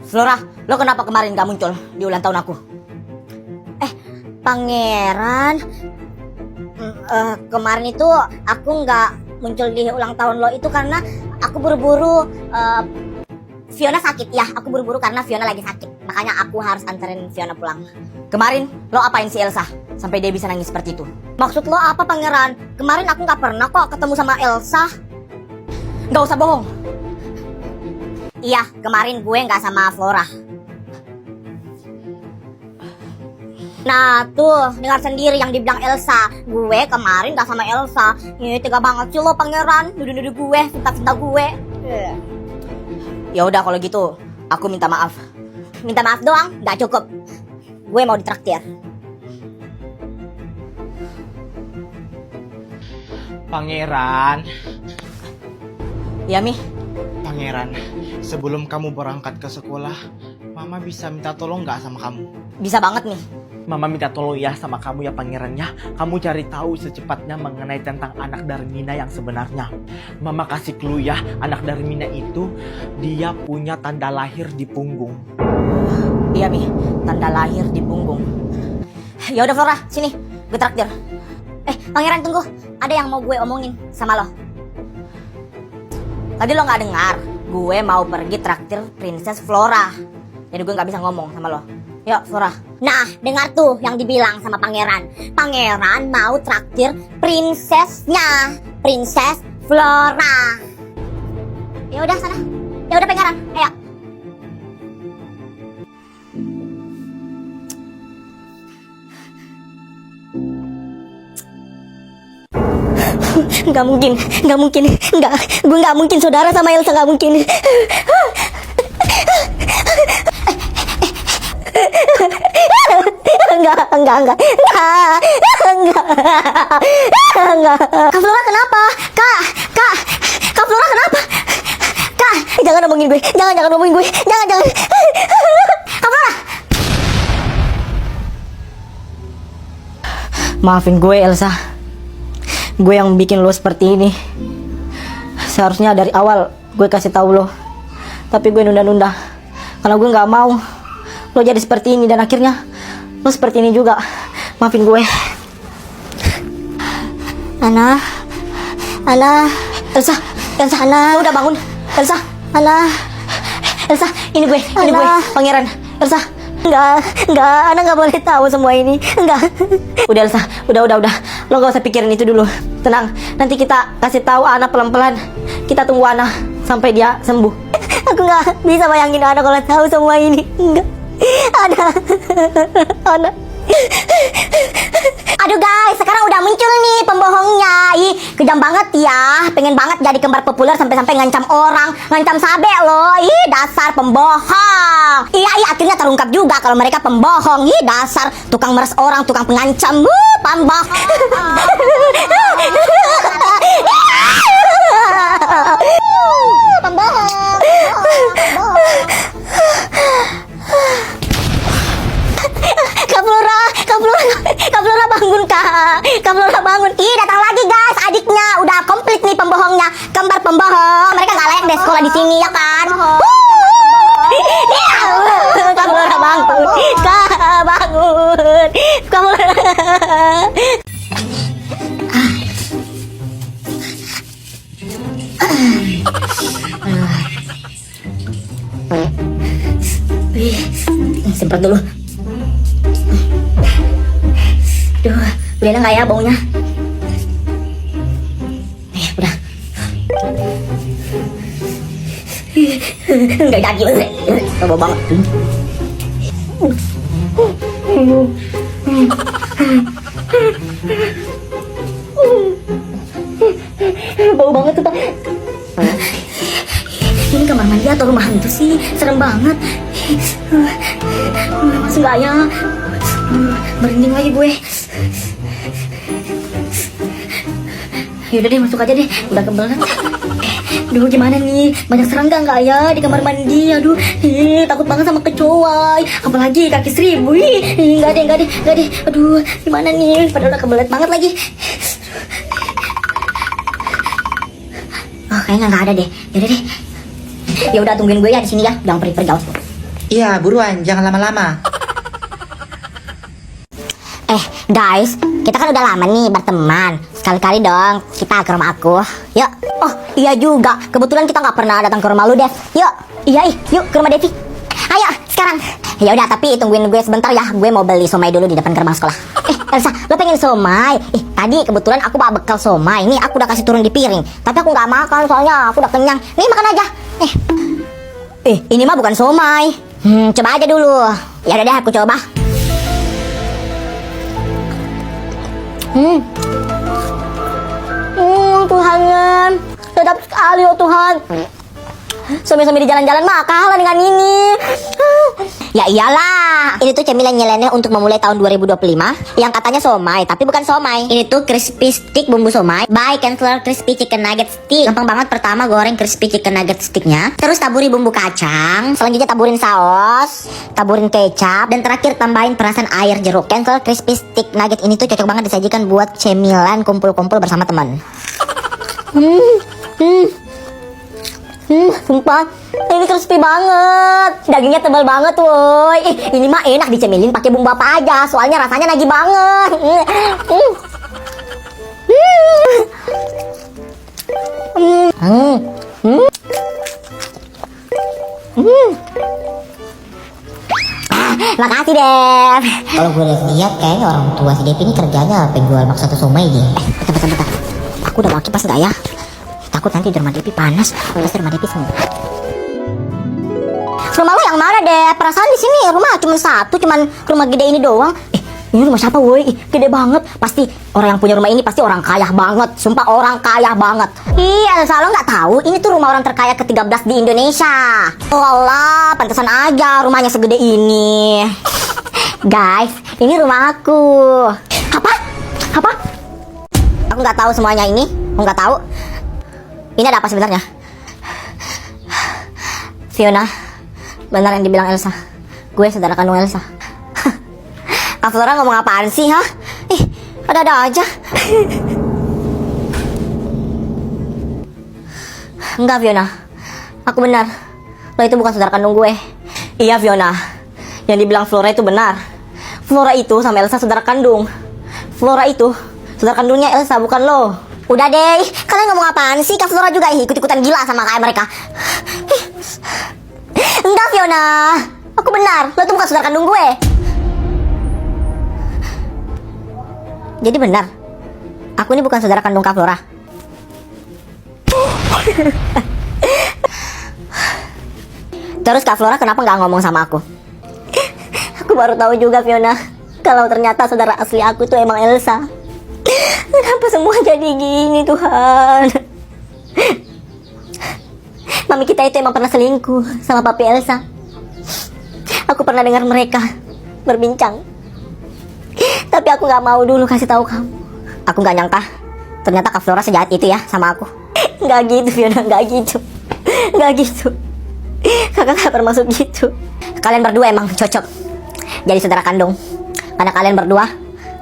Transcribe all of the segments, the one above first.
Flora, lo kenapa kemarin gak muncul di ulang tahun aku? Pangeran, kemarin itu aku gak muncul di ulang tahun lo itu karena aku buru-buru. Fiona sakit ya, aku buru-buru karena Fiona lagi sakit. Makanya aku harus anterin Fiona pulang. Kemarin lo apain si Elsa sampai dia bisa nangis seperti itu? Maksud lo apa, Pangeran? Kemarin aku gak pernah kok ketemu sama Elsa. Gak usah bohong. Iya, kemarin gue gak sama Flora. Nah tuh, dengar sendiri yang dibilang Elsa. Gue kemarin gak sama Elsa. Ih, tega banget sih lo, Pangeran. Nuduh-nuduh gue, cinta-cinta gue. Ya udah kalau gitu, aku minta maaf. Minta maaf doang, gak cukup. Gue mau ditraktir. Pangeran. Ya, Mi. Pangeran, sebelum kamu berangkat ke sekolah, Mama bisa minta tolong gak sama kamu? Bisa banget nih. Mama minta tolong ya sama kamu ya Pangeran ya. Kamu cari tahu secepatnya mengenai tentang anak Darmina yang sebenarnya. Mama kasih clue ya, anak Darmina itu dia punya tanda lahir di punggung. Iya, Mi, tanda lahir di punggung. Ya udah Flora, sini, gue traktir. Pangeran tunggu, ada yang mau gue omongin sama lo. Tadi lo gak dengar, gue mau pergi traktir Princess Flora. Jadi gue gak bisa ngomong sama lo. Yuk Flora. Nah, dengar tuh yang dibilang sama Pangeran. Pangeran mau traktir princessnya, Princess Flora. Ya udah sana. Ya udah Pangeran, ayo. Gak mungkin, gue gak mungkin saudara sama Elsa, gak mungkin. Enggak. Kak Flora kenapa? Kak Flora kenapa? Kak, jangan ngomongin gue, jangan ngomongin gue, jangan. Kak Flora. Maafin gue Elsa. Gue yang bikin lo seperti ini. Seharusnya dari awal gue kasih tahu lo. Tapi gue nunda-nunda karena gue gak mau lo jadi seperti ini. Dan akhirnya lo seperti ini juga. Maafin gue. Ana, Elsa, Ana, udah bangun. Elsa, ini gue, Pangeran. Elsa, enggak, Ana nggak boleh tahu semua ini, enggak. Udah Elsa, udah. Lo gak usah pikirin itu dulu. Tenang, nanti kita kasih tahu Ana pelan-pelan. Kita tunggu Ana sampai dia sembuh. Aku nggak bisa bayangin Ana kalau tahu semua ini. Enggak, Ana. Aduh guys, sekarang udah muncul nih pembohongnya. Ih, kejam banget ya. Pengen banget jadi kembar populer sampai-sampai ngancam orang, ngancam Sabe loh. Ih, dasar pembohong. Iya, akhirnya terungkap juga kalau mereka pembohong. Ih, dasar tukang meres orang, tukang pengancam. Pembohong. Pembohong. Kak Flora bangun Kak. Kak Flora bangun. Ih, datang lagi guys, adiknya. Udah komplit nih pembohongnya. Kembar pembohong. Mereka gak layak deh sekolah di sini ya kan. Kak Flora bangun. Kak bangun. Kak Flora. Semprot dulu. Duh, udah enak gak ya baunya? Udah. Nggak jadi. Bau banget. Bau banget tuh Pak. Ini kamar mandi atau rumah hantu sih? Serem banget. Masuk gak ya? Merinding lagi gue. Yaudah deh, masuk aja deh. Udah kebelet. Duh, gimana nih? Banyak serangga nggak ya di kamar mandi? Aduh, takut banget sama kecoa. Apalagi kaki seribu. Nggak deh. Aduh, gimana nih? Padahal udah kebelet banget lagi. Oh, kayaknya nggak ada deh. Yaudah deh. Ya udah, tungguin gue ya di sini ya. Jangan pergi-pergi. Iya, buruan, jangan lama-lama. Guys, kita kan udah lama nih berteman. Sekali-kali dong kita ke rumah aku. Yuk. Oh iya juga, kebetulan kita nggak pernah datang ke rumah lu, Dev. Yuk, yuk ke rumah Devi. Ayo sekarang. Ya udah, tapi tungguin gue sebentar ya. Gue mau beli somai dulu di depan gerbang sekolah. Elsa, lo pengen somai? Tadi kebetulan aku bawa bekal somai. Nih aku udah kasih turun di piring. Tapi aku nggak makan soalnya aku udah kenyang. Nih makan aja. Ini mah bukan somai. Coba aja dulu. Ya udah deh, aku coba. Tuhannya, sedap sekali oh Tuhan. Somai-somai di jalan-jalan mah kalah dengan ini. Ya iyalah, ini tuh cemilan nyeleneh untuk memulai tahun 2025 yang katanya somai, tapi bukan somai. Ini tuh crispy stick bumbu somai by Kensler crispy chicken nugget stick. Gampang banget. Pertama goreng crispy chicken nugget sticknya, terus taburi bumbu kacang, selanjutnya taburin saus, taburin kecap, dan terakhir tambahin perasan air jeruk. Kensler crispy stick nugget ini tuh cocok banget disajikan buat cemilan kumpul-kumpul bersama teman. Sumpah, ini crispy banget. Dagingnya tebal banget, woi. Ini mah enak dicemilin pakai bumbu apa aja, soalnya rasanya nagih banget. Makasih, Dev. Kalau gue lihat kayaknya orang tua si Devi ini kerjanya penjual bakso atau somai dia. Bentar. Aku udah mau kipas nggak ya? Takut nanti di rumah Devi panas. Pasti rumah Devi semua. Rumah lo yang mana, Deh? Perasaan di sini rumah cuma satu, cuman rumah gede ini doang. Ini rumah siapa, woi? Gede banget. Pasti orang yang punya rumah ini pasti orang kaya banget. Sumpah orang kaya banget. Elsa, lo nggak tahu? Ini tuh rumah orang terkaya ke-13 di Indonesia. Oh Allah, pantesan aja rumahnya segede ini. Guys, ini rumah aku. Apa? Aku nggak tahu semuanya ini. Aku nggak tahu. Ini ada apa sebenarnya? Fiona, benar yang dibilang Elsa. Gue saudara kandung Elsa. Kak Flora ngomong apaan sih, ha? Ada-ada aja. Enggak, Fiona. Aku benar. Lo itu bukan saudara kandung gue. Iya, Fiona. Yang dibilang Flora itu benar. Flora itu sama Elsa saudara kandung. Flora itu saudara kandungnya Elsa, bukan lo. Udah deh, kalian ngomong apaan sih? Kak Flora juga ikut-ikutan gila sama kayak mereka. Enggak, Fiona. Aku benar. Lo tuh bukan saudara kandung gue. Jadi benar, aku ini bukan saudara kandung Kak Flora. Terus Kak Flora kenapa nggak ngomong sama aku? Aku baru tahu juga, Fiona, kalau ternyata saudara asli aku tuh emang Elsa. Kenapa semua jadi gini, Tuhan? Mami kita itu emang pernah selingkuh sama papi Elsa. Aku pernah dengar mereka berbincang. Tapi aku gak mau dulu kasih tahu kamu. Aku gak nyangka ternyata Kak Flora sejahat itu ya sama aku. Gak gitu, Fiona, gak gitu. Gak gitu. Kakak gak bermaksud gitu. Kalian berdua emang cocok jadi saudara kandung, karena kalian berdua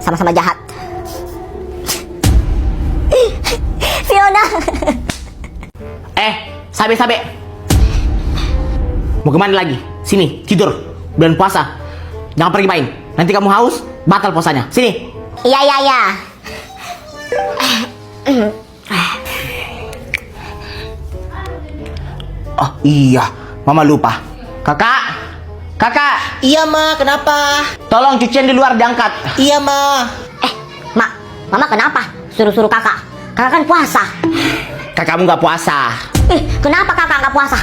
sama-sama jahat. Fiona. Sabe. Mau kemana lagi? Sini, tidur. Bulan puasa. Jangan pergi main. Nanti kamu haus, batal puasanya. Sini. Iya. Oh iya, Mama lupa. Kakak. Iya, Ma, kenapa? Tolong cucian di luar diangkat. Iya, Ma. Mama kenapa suruh-suruh kakak? Kakak kan puasa. Kakakmu gak puasa. Kenapa kakak nggak puasa?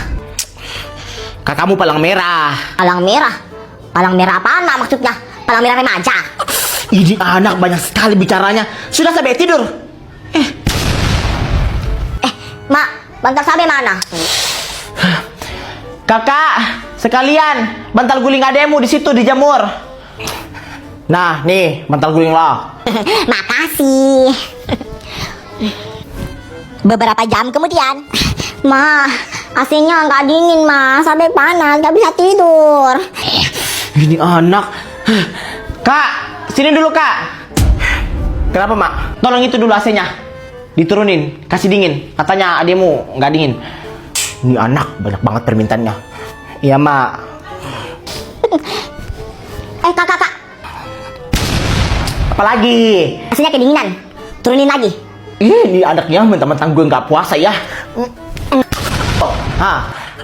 Kakakmu palang merah. Palang merah? Palang merah apaan, Mak, maksudnya? Palang merah remaja? Ini anak banyak sekali bicaranya. Sudah sampai tidur. Mak, bantal sabe mana? Kakak, sekalian bantal guling ademu di situ dijemur. Nah, nih bantal guling lo. Makasih. Beberapa jam kemudian, Ma, AC-nya nggak dingin, Ma, sampai panas, nggak bisa tidur. Ini anak. Kak, sini dulu, Kak. Kenapa, Mak? Tolong itu dulu AC-nya. Diturunin, kasih dingin. Katanya ademu nggak dingin. Ini anak banyak banget permintaannya. Iya, Mak. Kak. Apalagi? Rasanya kedinginan. Turunin lagi. Ini anaknya mentang-mentang gue nggak puasa ya.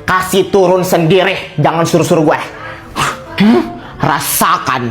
Kasih turun sendiri, jangan suruh-suruh gue. Rasakan.